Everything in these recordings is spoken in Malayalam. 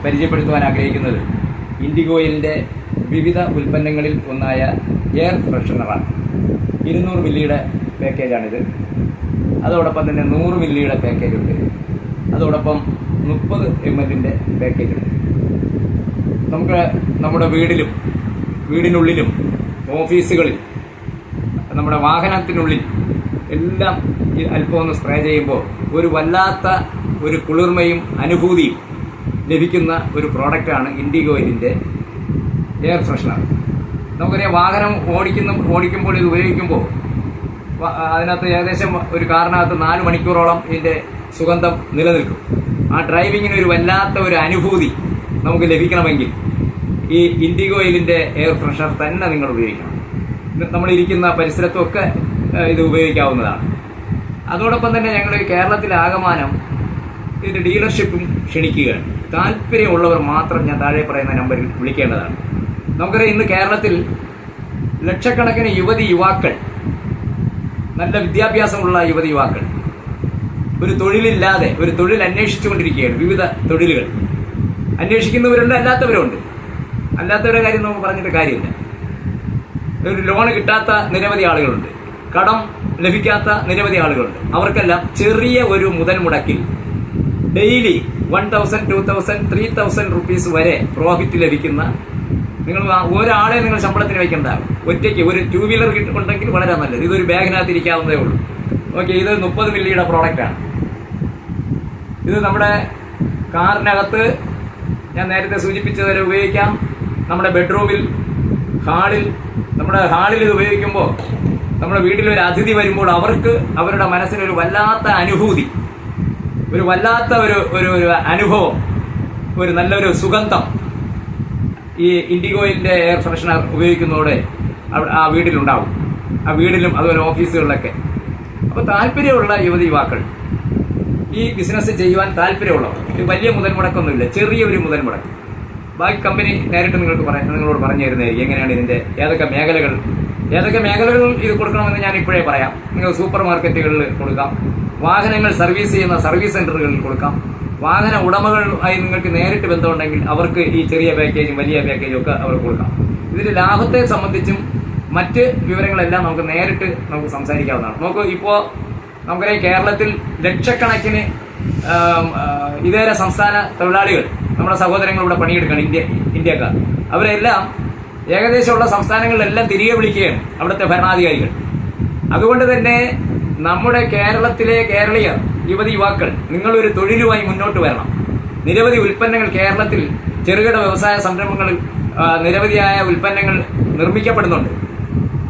പരിചയപ്പെടുത്തുവാൻ ആഗ്രഹിക്കുന്നത് ഇൻഡിഗോയിലിൻ്റെ വിവിധ ഉൽപ്പന്നങ്ങളിൽ ഒന്നായ എയർ ഫ്രഷ്നറാണ്. 200 മില്ലിയുടെ പാക്കേജാണിത്. അതോടൊപ്പം തന്നെ 100 മില്ലിയുടെ പാക്കേജുണ്ട്. അതോടൊപ്പം 30 ml പാക്കേജുണ്ട്. നമുക്ക് നമ്മുടെ വീടിനുള്ളിലും ഓഫീസുകളിൽ നമ്മുടെ വാഹനത്തിനുള്ളിൽ എല്ലാം അല്പം ഒന്ന് സ്പ്രേ ചെയ്യുമ്പോൾ ഒരു വല്ലാത്ത ഒരു കുളിർമയും അനുഭൂതിയും ലഭിക്കുന്ന ഒരു പ്രോഡക്റ്റാണ് ഇൻഡിഗോയിലിൻ്റെ എയർ ഫ്രഷ്നർ. നമുക്കറിയാം, വാഹനം ഓടിക്കുമ്പോൾ ഇത് ഉപയോഗിക്കുമ്പോൾ അതിനകത്ത് ഏകദേശം ഒരു കാറിനകത്ത് 4 മണിക്കൂറോളം ഇതിൻ്റെ സുഗന്ധം നിലനിൽക്കും. ആ ഡ്രൈവിങ്ങിന് ഒരു വല്ലാത്ത ഒരു അനുഭൂതി നമുക്ക് ലഭിക്കണമെങ്കിൽ ഈ ഇൻഡിഗോയിലിൻ്റെ എയർ ഫ്രഷ്നർ തന്നെ നിങ്ങൾ ഉപയോഗിക്കണം. നമ്മളിരിക്കുന്ന പരിസരത്തൊക്കെ ഇത് ഉപയോഗിക്കാവുന്നതാണ്. അതോടൊപ്പം തന്നെ ഞങ്ങൾ കേരളത്തിലാകമാനം ഇതിൻ്റെ ഡീലർഷിപ്പും ക്ഷണിക്കുകയാണ്. താല്പര്യമുള്ളവർ മാത്രം ഞാൻ താഴെ പറയുന്ന നമ്പറിൽ വിളിക്കേണ്ടതാണ്. നമുക്കറിയാം, ഇന്ന് കേരളത്തിൽ ലക്ഷക്കണക്കിന് യുവാക്കൾ, നല്ല വിദ്യാഭ്യാസമുള്ള യുവാക്കൾ ഒരു തൊഴിലില്ലാതെ ഒരു തൊഴിൽ അന്വേഷിച്ചുകൊണ്ടിരിക്കുകയാണ്. വിവിധ തൊഴിലുകൾ അന്വേഷിക്കുന്നവരുണ്ട്, അല്ലാത്തവരുണ്ട്. അല്ലാത്തവരുടെ കാര്യം നമുക്ക് പറഞ്ഞിട്ട് കാര്യമില്ല. ഒരു ലോൺ കിട്ടാത്ത നിരവധി ആളുകളുണ്ട്, കടം ലഭിക്കാത്ത നിരവധി ആളുകളുണ്ട്. അവർക്കെല്ലാം ചെറിയ ഒരു മുതൽ മുടക്കിൽ ഡെയിലി 1000, 2000, 3000 റുപ്പീസ് വരെ പ്രോഫിറ്റ് ലഭിക്കുന്ന, നിങ്ങൾ ഒരാളെ നിങ്ങൾ ശമ്പളത്തിന് വയ്ക്കേണ്ട, ഒറ്റയ്ക്ക് ഒരു 2 വീലർ ഉണ്ടെങ്കിൽ വളരെ നല്ലത്. ഇതൊരു ബാഗിനകത്ത് ഇരിക്കാവുന്നതേ ഉള്ളൂ. ഓക്കെ, ഇത് 30 മില്ലിയുടെ പ്രോഡക്റ്റാണ്. ഇത് നമ്മുടെ കാറിനകത്ത് ഞാൻ നേരത്തെ സൂചിപ്പിച്ചതുവരെ ഉപയോഗിക്കാം. നമ്മുടെ ബെഡ്റൂമിൽ, നമ്മുടെ ഹാളിൽ ഇത് ഉപയോഗിക്കുമ്പോൾ നമ്മുടെ വീട്ടിലൊരു അതിഥി വരുമ്പോൾ അവർക്ക് അവരുടെ മനസ്സിനൊരു വല്ലാത്ത അനുഭൂതി, ഒരു വല്ലാത്ത ഒരു അനുഭവം, ഒരു നല്ലൊരു സുഗന്ധം ഈ ഇൻഡിഗോയിലിൻ്റെ എയർ ഫ്രഷ്നർ ഉപയോഗിക്കുന്നതോടെ ആ വീട്ടിലുണ്ടാവും. ആ വീട്ടിലും അതുപോലെ ഓഫീസുകളിലൊക്കെ. അപ്പോൾ താല്പര്യമുള്ള യുവാക്കൾ, ഈ ബിസിനസ് ചെയ്യുവാൻ താല്പര്യമുള്ളവർ, ഇത് വലിയ മുതൽ മുടക്കൊന്നുമില്ല, ചെറിയൊരു മുതൽ മുടക്ക്. ബാക്കി കമ്പനി നേരിട്ട് നിങ്ങളോട് പറഞ്ഞു തരുന്നതായിരിക്കും എങ്ങനെയാണ് ഇതിൻ്റെ ഏതൊക്കെ മേഖലകൾ ഇത് കൊടുക്കണമെന്ന് ഞാൻ ഇപ്പോഴേ പറയാം. നിങ്ങൾ സൂപ്പർ മാർക്കറ്റുകളിൽ കൊടുക്കാം, വാഹനങ്ങൾ സർവീസ് ചെയ്യുന്ന സർവീസ് സെന്ററുകളിൽ കൊടുക്കാം, വാഹന ഉടമകളുമായി നിങ്ങൾക്ക് നേരിട്ട് ബന്ധമുണ്ടെങ്കിൽ അവർക്ക് ഈ ചെറിയ പാക്കേജും വലിയ പാക്കേജും ഒക്കെ അവർക്ക് കൊടുക്കാം. ഇതിന്റെ ലാഭത്തെ സംബന്ധിച്ചും മറ്റ് വിവരങ്ങളെല്ലാം നമുക്ക് സംസാരിക്കാവുന്നതാണ്. ഇപ്പോൾ നമുക്കറിയാം, കേരളത്തിൽ ലക്ഷക്കണക്കിന് ഇതര സംസ്ഥാന തൊഴിലാളികൾ, നമ്മുടെ സഹോദരങ്ങൾ ഇവിടെ പണിയെടുക്കുകയാണ്, ഇന്ത്യക്കാർ. അവരെല്ലാം ഏകദേശമുള്ള സംസ്ഥാനങ്ങളിലെല്ലാം തിരികെ വിളിക്കുകയാണ് അവിടുത്തെ ഭരണാധികാരികൾ. അതുകൊണ്ട് തന്നെ നമ്മുടെ കേരളത്തിലെ കേരളീയർ, യുവാക്കൾ, നിങ്ങളൊരു തൊഴിലുമായി മുന്നോട്ട് വരണം. നിരവധി ഉൽപ്പന്നങ്ങൾ കേരളത്തിൽ, ചെറുകിട വ്യവസായ സംരംഭങ്ങളിൽ നിരവധിയായ ഉൽപ്പന്നങ്ങൾ നിർമ്മിക്കപ്പെടുന്നുണ്ട്.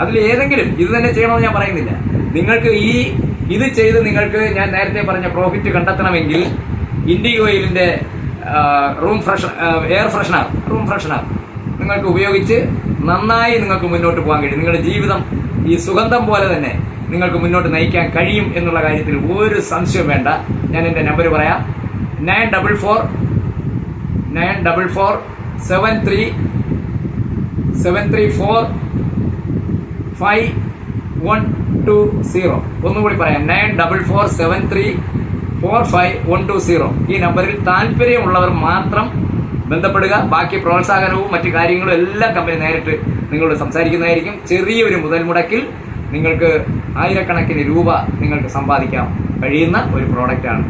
അതിൽ ഏതെങ്കിലും ഇത് തന്നെ ചെയ്യണമെന്ന് ഞാൻ പറയുന്നില്ല. നിങ്ങൾക്ക് ഇത് ചെയ്ത് നിങ്ങൾക്ക് ഞാൻ നേരത്തെ പറഞ്ഞ പ്രോഫിറ്റ് കണ്ടെത്തണമെങ്കിൽ ഇൻഡിഗോയിലിൻ്റെ എയർ ഫ്രഷ്നർ നിങ്ങൾക്ക് ഉപയോഗിച്ച് നന്നായി നിങ്ങൾക്ക് മുന്നോട്ട് പോകാൻ കഴിയും. നിങ്ങളുടെ ജീവിതം ഈ സുഗന്ധം പോലെ തന്നെ നിങ്ങൾക്ക് മുന്നോട്ട് നയിക്കാൻ കഴിയും എന്നുള്ള കാര്യത്തിൽ ഒരു സംശയവും വേണ്ട. ഞാൻ എൻ്റെ നമ്പർ പറയാം: 944 734 5120. ഒന്നുകൂടി പറയാം: 944 734 5120. ഈ നമ്പറിൽ താല്പര്യമുള്ളവർ മാത്രം ബന്ധപ്പെടുക. ബാക്കി പ്രോത്സാഹനവും മറ്റു കാര്യങ്ങളും എല്ലാം കമ്പനി നേരിട്ട് നിങ്ങളോട് സംസാരിക്കുന്നതായിരിക്കും. ചെറിയൊരു മുതൽ മുടക്കിൽ നിങ്ങൾക്ക് ആയിരക്കണക്കിന് രൂപ നിങ്ങൾക്ക് സമ്പാദിക്കാൻ കഴിയുന്ന ഒരു പ്രോഡക്റ്റാണ്